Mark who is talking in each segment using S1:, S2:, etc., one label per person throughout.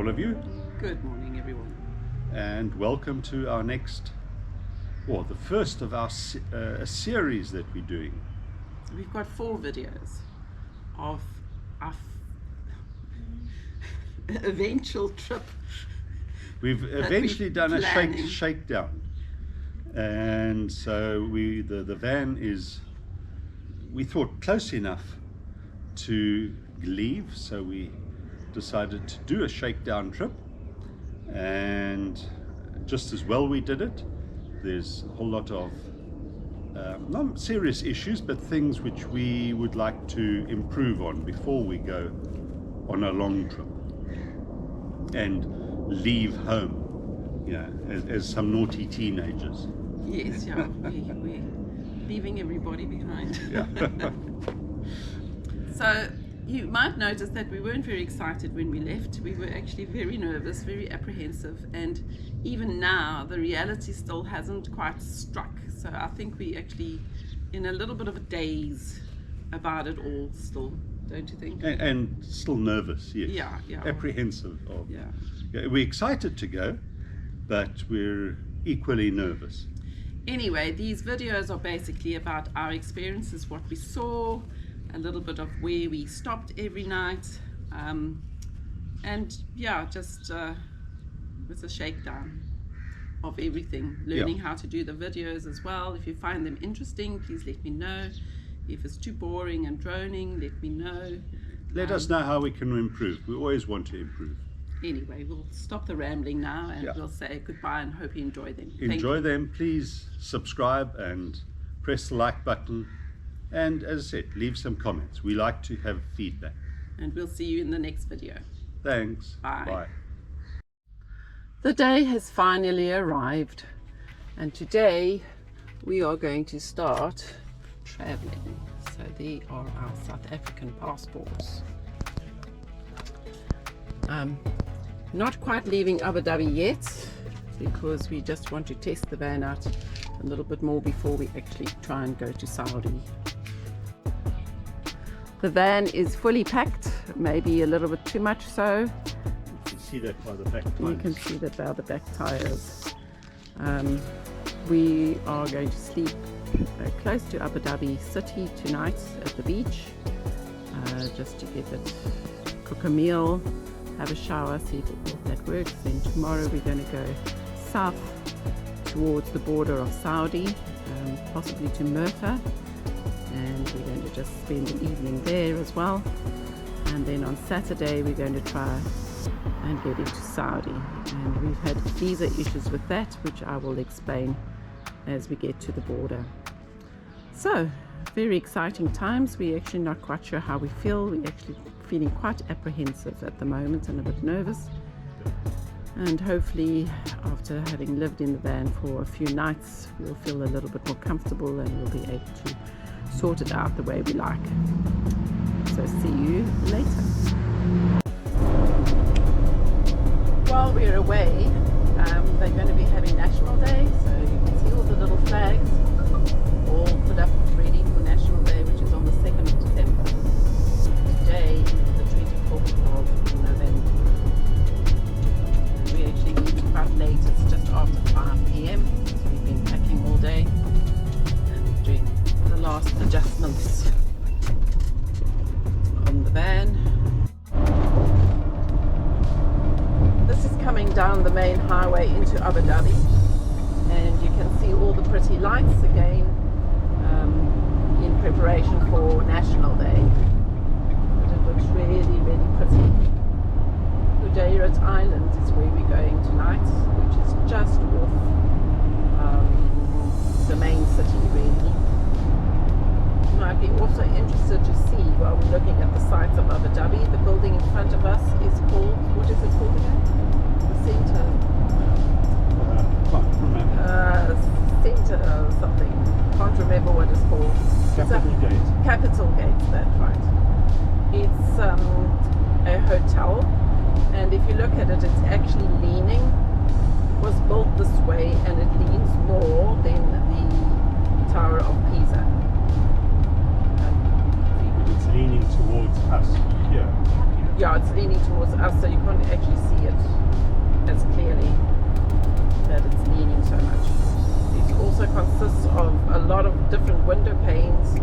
S1: all of you.
S2: Good morning, everyone.
S1: And welcome to our next, or the first of our a series that we're doing.
S2: We've got 4 videos of our eventual trip.
S1: We've eventually done a
S2: planning.
S1: shakedown. And so the van is, we thought, close enough to leave, so we decided to do a shakedown trip, and just as well we did it. There's a whole lot of not serious issues, but things which we would like to improve on before we go on a long trip and leave home, as some naughty teenagers.
S2: Yes, yeah, we're leaving everybody behind.
S1: Yeah.
S2: So you might notice that we weren't very excited when we left. We were actually very nervous, very apprehensive, and even now the reality still hasn't quite struck. So I think we actually in a little bit of a daze about it all still, don't you think?
S1: And still nervous, yes.
S2: Yeah.
S1: Apprehensive.
S2: Yeah.
S1: We're excited to go, but we're equally nervous.
S2: Anyway, these videos are basically about our experiences, what we saw, a little bit of where we stopped every night, and yeah, just with a shakedown of everything, learning how to do the videos as well. If you find them interesting, please let me know. If it's too boring and droning, let me know.
S1: Let us know how we can improve. We always want to improve.
S2: Anyway, we'll stop the rambling now, and we'll say goodbye and hope you enjoy them.
S1: Enjoy them. Please subscribe and press the like button. And as I said, leave some comments. We like to have feedback.
S2: And we'll see you in the next video.
S1: Thanks.
S2: Bye.
S1: Bye.
S2: The day has finally arrived, and today we are going to start traveling. So they are our South African passports. Not quite leaving Abu Dhabi yet, because we just want to test the van out a little bit more before we actually try and go to Saudi. The van is fully packed, maybe a little bit too much so.
S1: You can see that by the back tires.
S2: You can see that by the back tires. We are going to sleep close to Abu Dhabi city tonight at the beach, just to get it, cook a meal, have a shower, see if that works. Then tomorrow we're going to go south towards the border of Saudi, possibly to Murta, and we're going to just spend the evening there as well. And then on Saturday we're going to try and get into Saudi, and we've had visa issues with that, which I will explain as we get to the border. So very exciting times. We're actually not quite sure how we feel. We're actually feeling quite apprehensive at the moment and a bit nervous, and hopefully after having lived in the van for a few nights we'll feel a little bit more comfortable and we'll be able to sort it out the way we like. So see you later. While we're away, they're going to be having National Day, so you can see all the little flags all put up ready for National Day, which is on the 2nd of December. Today is the 24th of November. And we actually leave quite late, it's just after 5 p.m. So we've been packing all day and doing the last adjustments on the van. This is coming down the main highway into Abu Dhabi, and you can see all the pretty lights again in preparation for National Day. But it looks really, really pretty. Fujairah Island is where we're going tonight, which is just off the main city really. You might be also interested to see, while we're looking at the sights of Abu Dhabi, the building in front of us is called, what is it called again? The centre.
S1: Can't remember.
S2: Centre or something. Can't remember what it's called.
S1: Capital Gate.
S2: Capital Gate, that's right. It's a hotel, and if you look at it, it's actually leaning. It was built this way, and it leans more than the Tower of Pisa.
S1: It's leaning towards us here.
S2: Yeah, it's leaning towards us, so you can't actually see it consists of a lot of different window panes,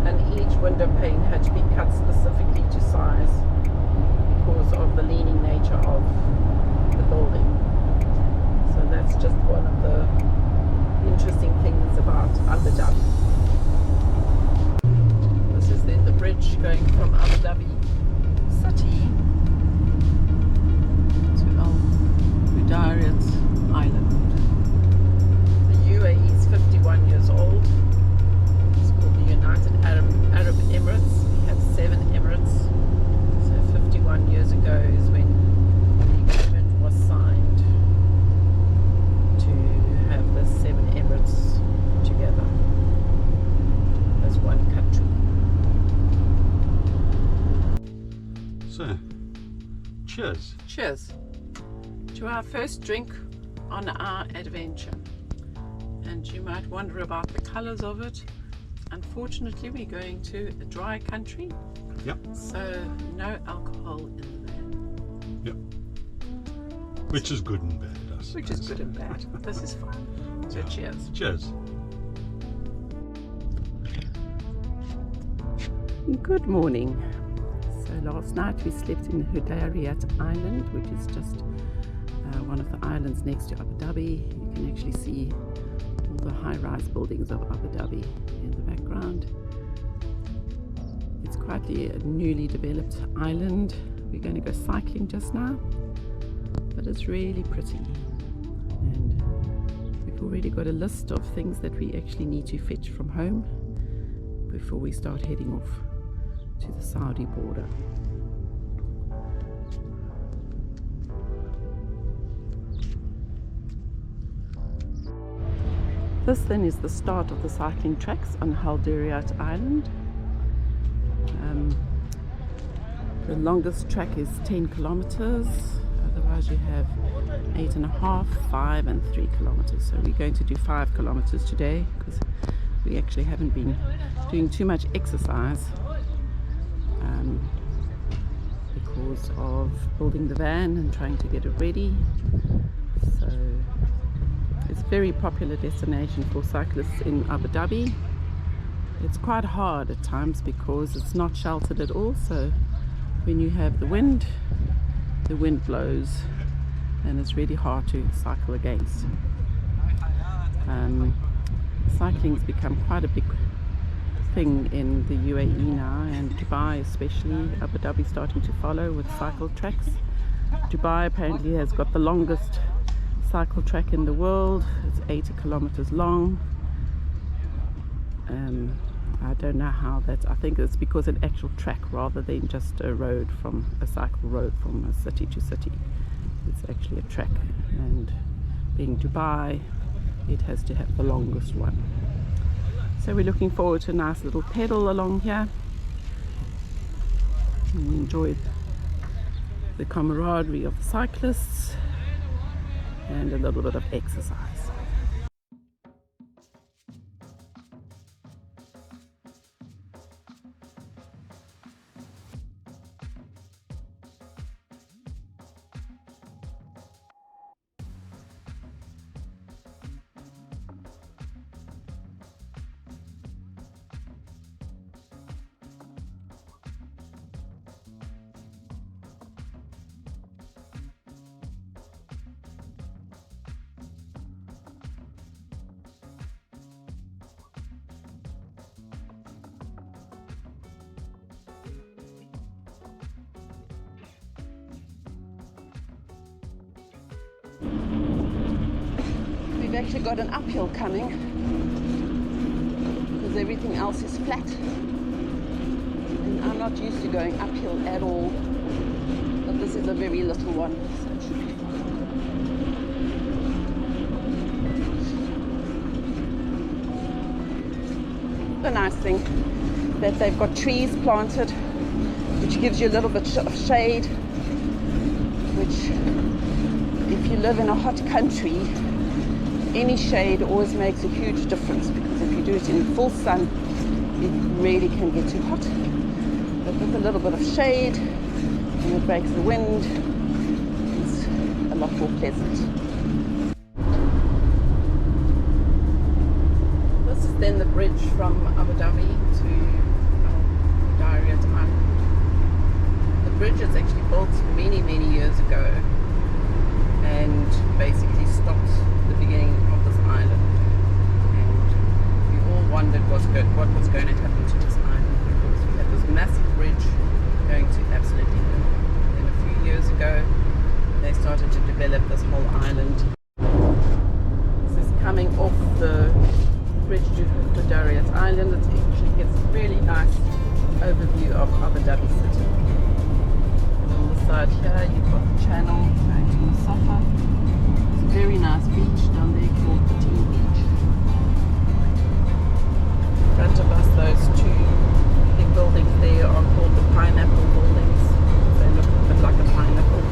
S2: and each window pane had to be cut specifically to size because of the leaning nature of the building. So that's just one of the interesting things about Abu Dhabi. This is then the bridge going from Abu Dhabi city to Al Fujairah Island. The UAE is 51 years old. It's called the United Arab Emirates. We have 7 emirates. So 51 years ago is when the agreement was signed to have the 7 emirates together as one country.
S1: So, cheers.
S2: Cheers to our first drink on our adventure. And you might wonder about the colors of it. Unfortunately, we're going to a dry country.
S1: Yep.
S2: So no alcohol in the van.
S1: Yep. Which is good and bad, I suppose.
S2: Which is good and bad. This is fine. So cheers.
S1: Cheers.
S2: Good morning. So last night we slept in Fujairah Island, which is just one of the islands next to Abu Dhabi. You can actually see all the high-rise buildings of Abu Dhabi in the background. It's quite a newly developed island. We're going to go cycling just now, but it's really pretty. And we've already got a list of things that we actually need to fetch from home before we start heading off to the Saudi border. This then is the start of the cycling tracks on Fujairah Island. The longest track is 10 kilometers, otherwise you have 8.5, 5 and 3 kilometers. So we're going to do 5 kilometers today because we actually haven't been doing too much exercise because of building the van and trying to get it ready. So it's a very popular destination for cyclists in Abu Dhabi. It's quite hard at times because it's not sheltered at all. So when you have the wind blows and it's really hard to cycle against. Cycling's become quite a big thing in the UAE now, and Dubai especially. Abu Dhabi starting to follow with cycle tracks. Dubai apparently has got the longest cycle track in the world. It's 80 kilometers long. I don't know how that's, I think it's because an actual track rather than just a road, from a cycle road from a city to city. It's actually a track, and being Dubai, it has to have the longest one. So we're looking forward to a nice little pedal along here and enjoy the camaraderie of the cyclists and a little bit of exercise. We've actually got an uphill coming because everything else is flat, and I'm not used to going uphill at all, but this is a very little one, so it should be fine. The nice thing that they've got trees planted which gives you a little bit of shade, which if you live in a hot country, any shade always makes a huge difference, because if you do it in full sun, it really can get too hot. But with a little bit of shade, and it breaks the wind, it's a lot more pleasant. bridge from Abu Dhabi to Fujairah Island. The bridge is actually built many years ago and basically stopped the beginning of this island. And we all wondered what was going to happen to this island, because we had this massive bridge going to absolutely nowhere. Then a few years ago, they started to develop this whole island. This is coming off the bridge to Fujairah Island. It actually gets a really nice overview of Abu Dhabi city. And on the side here, you've got the channel going to Musafa. It's a very nice beach down there called the Tea Beach. In front of us, those two big buildings there are called the pineapple buildings. They look a bit like a pineapple.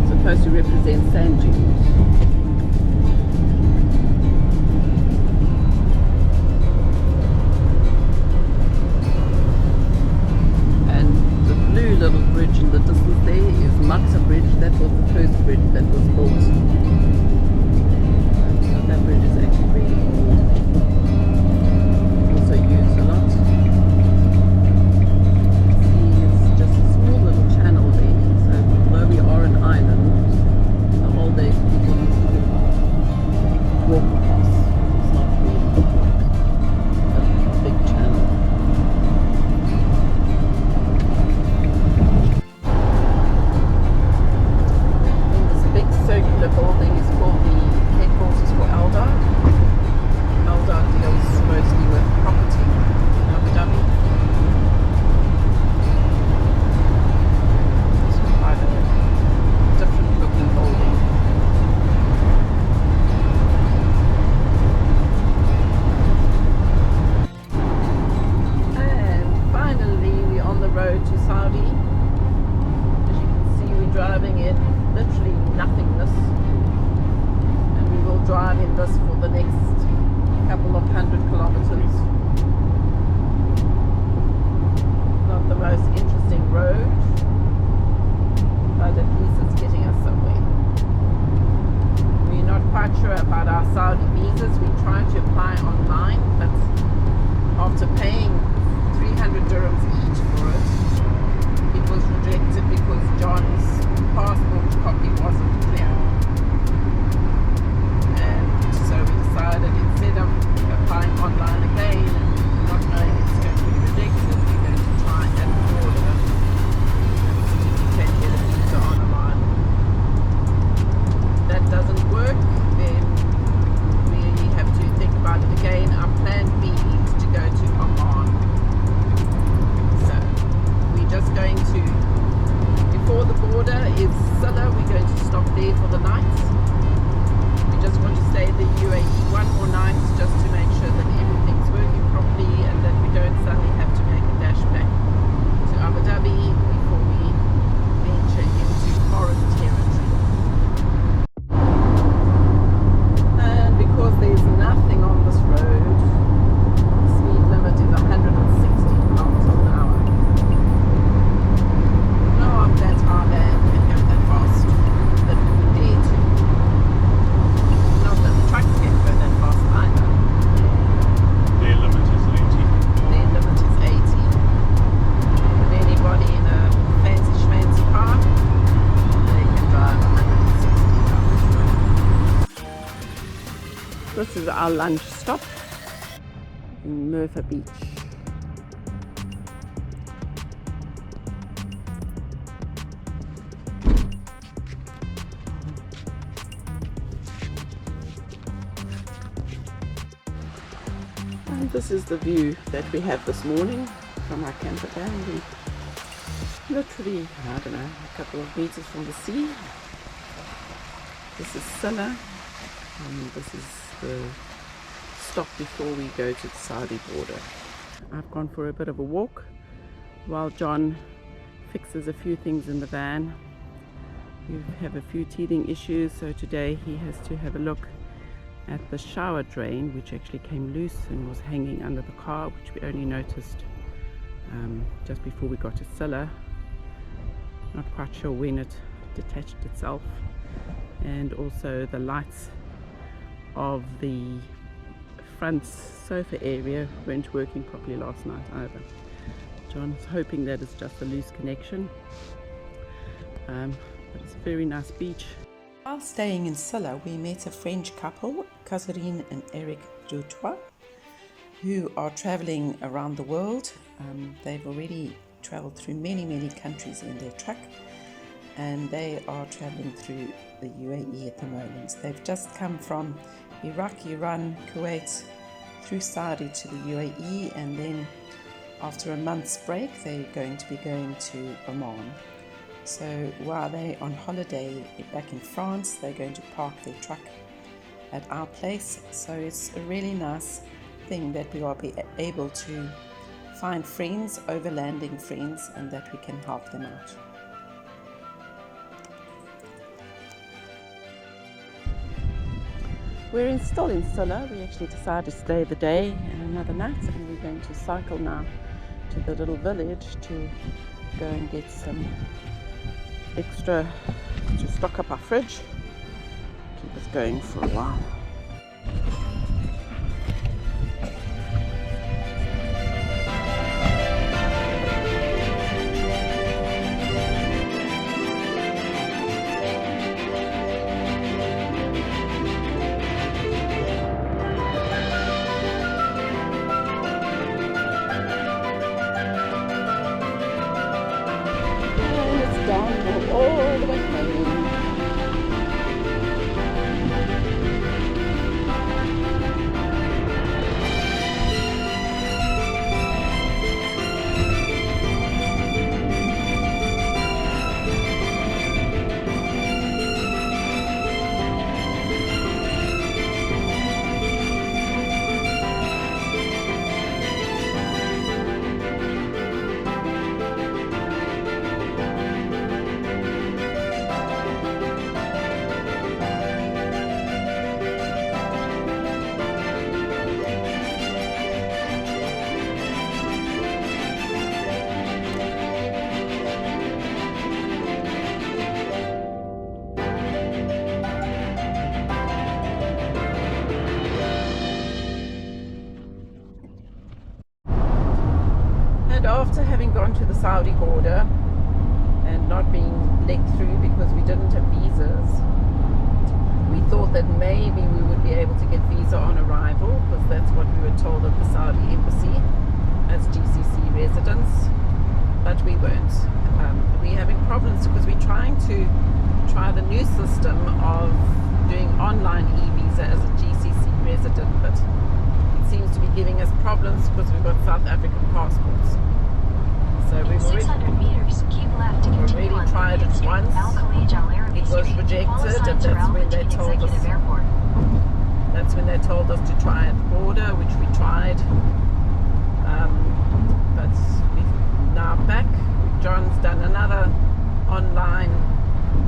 S2: Supposed to represent sand dunes. And the blue little bridge in the distance there is Maksa Bridge. That was the first bridge that was built. So that bridge is actually really old. Also used a lot. See, it's just a small little channel there. So although we are an island, the whole days people used to walk across. It's not really a big channel. And this big circular building is called the headquarters for Alda. Alda deals mostly with property in Abu Dhabi. It's quite a different looking building. And finally we're on the road to Saudi. As you can see, we're driving in literally nothingness. And we will drive in this for the next couple of 100 kilometers. Not the most interesting road, but at least it's getting us somewhere. We're not quite sure about our Saudi visas. We tried to apply online, but after paying 300 dirhams each for it, it was rejected because John's passport copy wasn't clear. And so we decided, instead of applying online again and not knowing it's going to be rejected, we're going to try and order and see if we can get a visa on online. If that doesn't work, then we have to think about it again. Our plan B is to go to Oman. So we're just going to, before the border is Silla, we're going to stop there for the night. We just want to stay in the UAE one more night just to make sure that everything's working properly and that we don't suddenly have to make a dash back to Abu Dhabi before we venture into foreign territory. And because there's nothing on this road, the speed limit is 160 kilometers an hour. No, I'm that hard and can go that fast. is our lunch stop in Murphy Beach. And this is the view that we have this morning from our campervan. We're literally, I don't know, a couple of meters from the sea. This is Jannah, and this is the stop before we go to the Saudi border. I've gone for a bit of a walk while John fixes a few things in the van. We have a few teething issues, so today he has to have a look at the shower drain, which actually came loose and was hanging under the car, which we only noticed just before we got to Silla. Not quite sure when it detached itself. And also the lights of the front sofa area weren't working properly last night either. John's hoping that it's just a loose connection, but it's a very nice beach. While staying in Silla, we met a French couple, Catherine and Eric Dutois, who are traveling around the world. They've already traveled through many countries in their truck, and they are traveling through the UAE at the moment. They've just come from Iraq, Iran, Kuwait, through Saudi to the UAE, and then after a month's break they're going to be going to Oman. So while they're on holiday back in France, they're going to park their truck at our place. So it's a really nice thing that we will be able to find friends, overlanding friends, and that we can help them out. We're still in Silla. We actually decided to stay the day and another night, and we're going to cycle now to the little village to go and get some extra to stock up our fridge, keep us going for a while. All the way home. After having gone to the Saudi border and not being let through because we didn't have visas, we thought that maybe we would be able to get visa on arrival, because that's what we were told at the Saudi embassy as GCC residents, but we weren't. We're having problems because we're trying to try the new system of doing online e-visa as a GCC resident, but it seems to be giving us problems because we've got South African passports. So we've already tried it once. It was rejected, and that's when they told us to try at the border, which we tried. But we're now back. John's done another online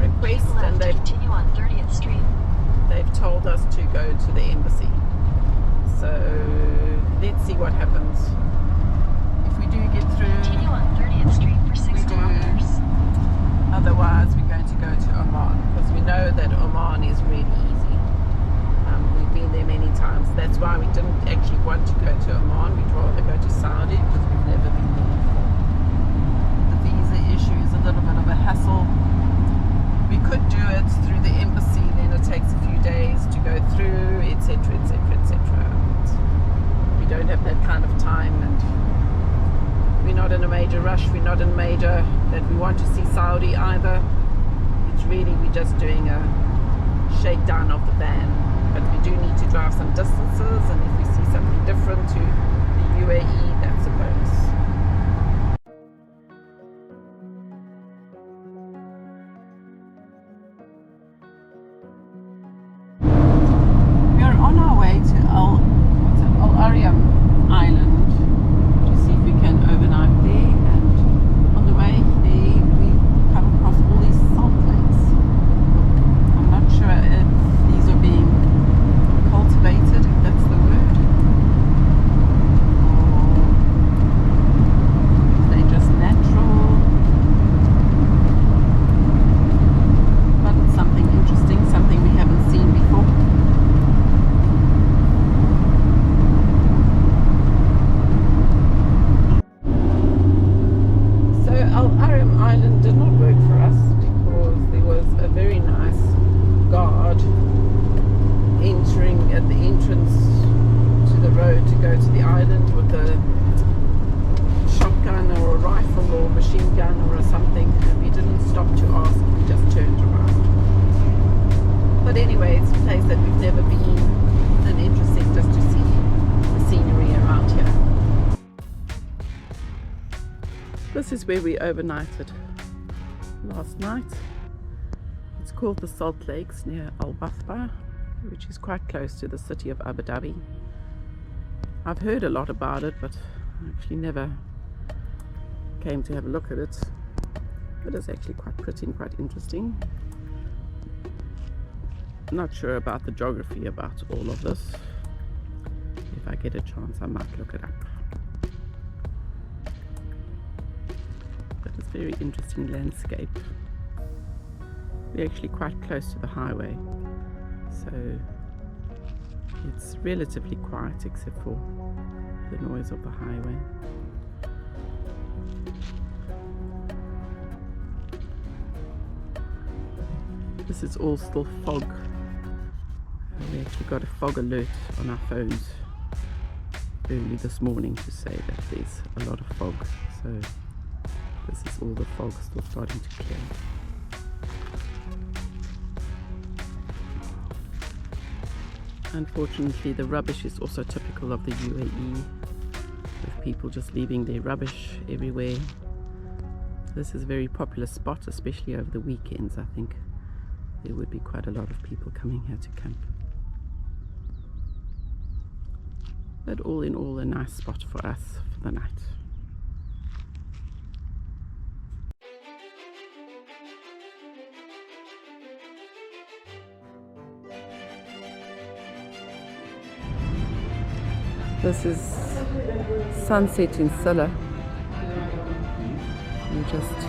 S2: request, and they've told us to go to the embassy. So let's see what happens. If we do get through,
S3: continue on 30th Street for 6 kilometers.
S2: Otherwise, we're going to go to Oman, because we know that Oman is really easy. We've been there many times. That's why we didn't actually want to go to Oman. We'd rather go to Saudi, because we've never been there before. The visa issue is a little bit of a hassle. We could do it through the embassy, then it takes a few days to go through, etc, etc, etc. rush, we're not in major that we want to see Saudi either. It's really, we're just doing a shakedown of the van, but we do need to drive some distances, and if we see something different to the UAE, that's a bonus. We are on our way to Al Island to see if we can overnight there, and on the way there we come across all these salt lakes. I'm not sure if these are being cultivated, if that's the word, or if they're just natural, but it's something interesting, something we haven't seen before. Island did not work for us because there was a very nice guard entering at the entrance to the road to go to the island with a shotgun or a rifle or a machine gun or something, and we didn't stop to ask, we just turned around. But anyway, it's a place that we've never been, and interesting just to see the scenery around here. This is where we overnighted last night. It's called the Salt Lakes near Al Bathba, which is quite close to the city of Abu Dhabi. I've heard a lot about it, but I actually never came to have a look at it. But it's actually quite pretty and quite interesting. I'm not sure about the geography about all of this. If I get a chance, I might look it up. It's a very interesting landscape. We're actually quite close to the highway, so it's relatively quiet except for the noise of the highway. This is all still fog. We actually got a fog alert on our phones early this morning to say that there's a lot of fog, so this is all the fog still starting to clear. Unfortunately, the rubbish is also typical of the UAE, with people just leaving their rubbish everywhere. This is a very popular spot, especially over the weekends. I think there would be quite a lot of people coming here to camp. But all in all, a nice spot for us for the night. This is sunset in Silla. We're just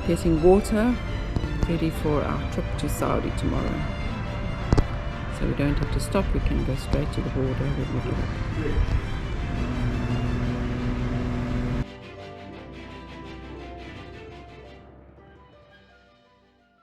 S2: getting water ready for our trip to Saudi tomorrow. So we don't have to stop, we can go straight to the border when we get up.